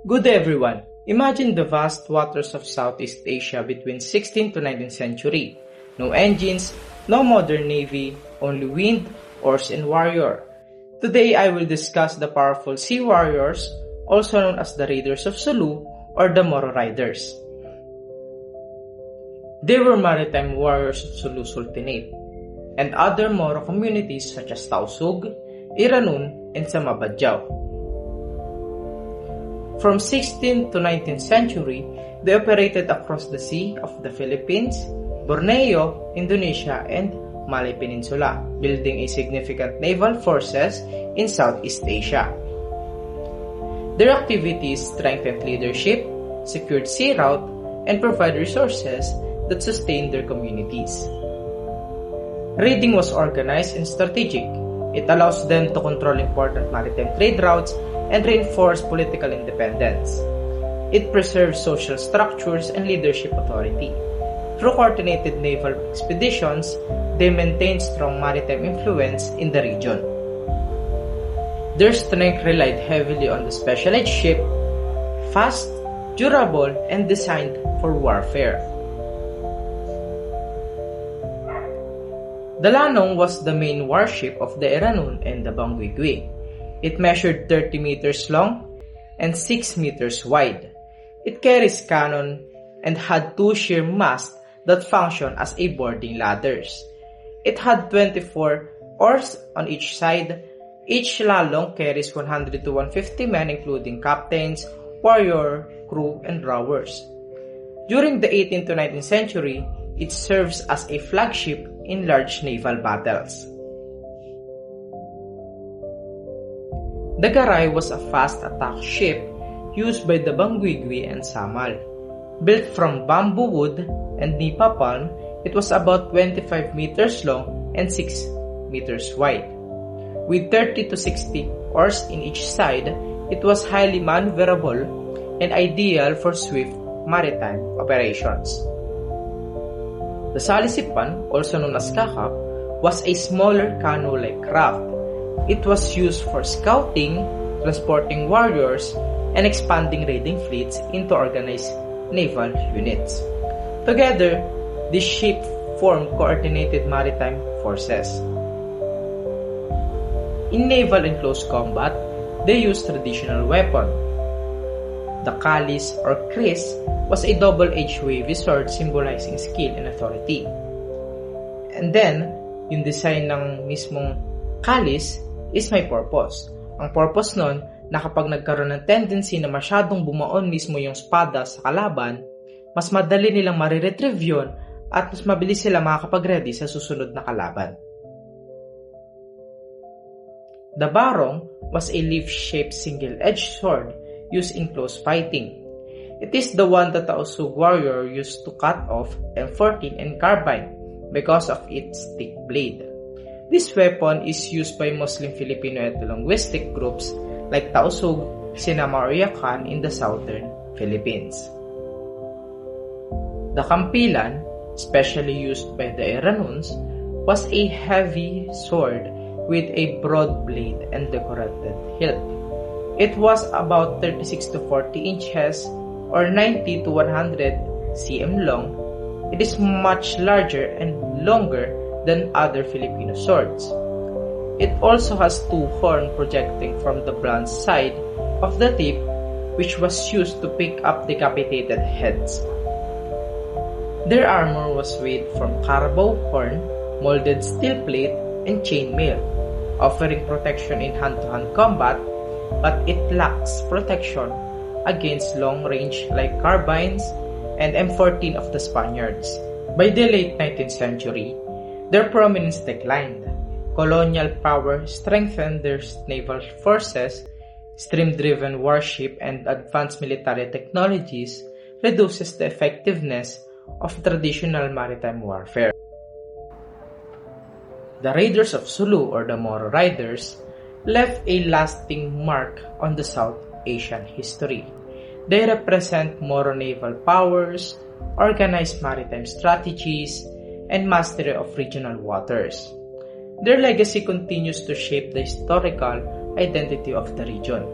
Good day everyone. Imagine the vast waters of Southeast Asia between 16th to 19th century. No engines, no modern navy, only wind, oars, and warrior. Today I will discuss the powerful sea warriors, also known as the Raiders of Sulu or the Moro Riders. They were maritime warriors of Sulu Sultanate and other Moro communities such as Tausug, Iranun, and Samabadjao. From 16th to 19th century, they operated across the sea of the Philippines, Borneo, Indonesia, and Malay Peninsula, building a significant naval forces in Southeast Asia. Their activities strengthened leadership, secured sea route, and provided resources that sustained their communities. Raiding was organized and strategic. It allows them to control important maritime trade routes and reinforce political independence. It preserves social structures and leadership authority. Through coordinated naval expeditions, they maintained strong maritime influence in the region. Their strength relied heavily on the specialized ship, fast, durable, and designed for warfare. The Lanong was the main warship of the Iranun and the Banguigui. It measured 30 meters long and 6 meters wide. It carries cannon and had two sheer masts that function as a boarding ladders. It had 24 oars on each side. Each lalong carries 100 to 150 men including captains, warrior, crew, and rowers. During the 18th to 19th century, it serves as a flagship in large naval battles. The Garay was a fast attack ship used by the Banguigui and Samal. Built from bamboo wood and nipa palm, it was about 25 meters long and 6 meters wide. With 30 to 60 oars in each side, it was highly maneuverable and ideal for swift maritime operations. The Salisipan, also known as Kakap, was a smaller canoe-like craft. It was used for scouting, transporting warriors, and expanding raiding fleets into organized naval units. Together, these ships formed coordinated maritime forces. In naval and close combat, they used traditional weapons. The kalis or kris was a double-edged wavy sword symbolizing skill and authority. And then, yung design ng mismong kalis is may purpose. Ang purpose nun, na kapag nagkaroon ng tendency na masyadong bumaon mismo yung espada sa kalaban, mas madali nilang mariretrieve yun at mas mabilis sila makakapag-ready sa susunod na kalaban. The barong was a leaf-shaped single-edged sword used in close fighting. It is the one that the Tausug warrior used to cut off M14 and carbine because of its thick blade. This weapon is used by Muslim Filipino ethno-linguistic groups like Tausug, Sinama or Yakan in the southern Philippines. The kampilan, specially used by the Iranuns, was a heavy sword with a broad blade and decorated hilt. It was about 36 to 40 inches or 90 to 100 cm long. It is much larger and longer than other Filipino swords. It also has two horns projecting from the blunt side of the tip, which was used to pick up decapitated heads. Their armor was made from carabao horn, molded steel plate, and chainmail, offering protection in hand-to-hand combat, but it lacks protection against long-range like carbines and M14 of the Spaniards. By the late 19th century, their prominence declined. Colonial power strengthened their naval forces, steam-driven warship, and advanced military technologies reduces the effectiveness of traditional maritime warfare. The Raiders of Sulu or the Moro Riders left a lasting mark on the South Asian history. They represent Moro naval powers, organized maritime strategies, and mastery of regional waters. Their legacy continues to shape the historical identity of the region.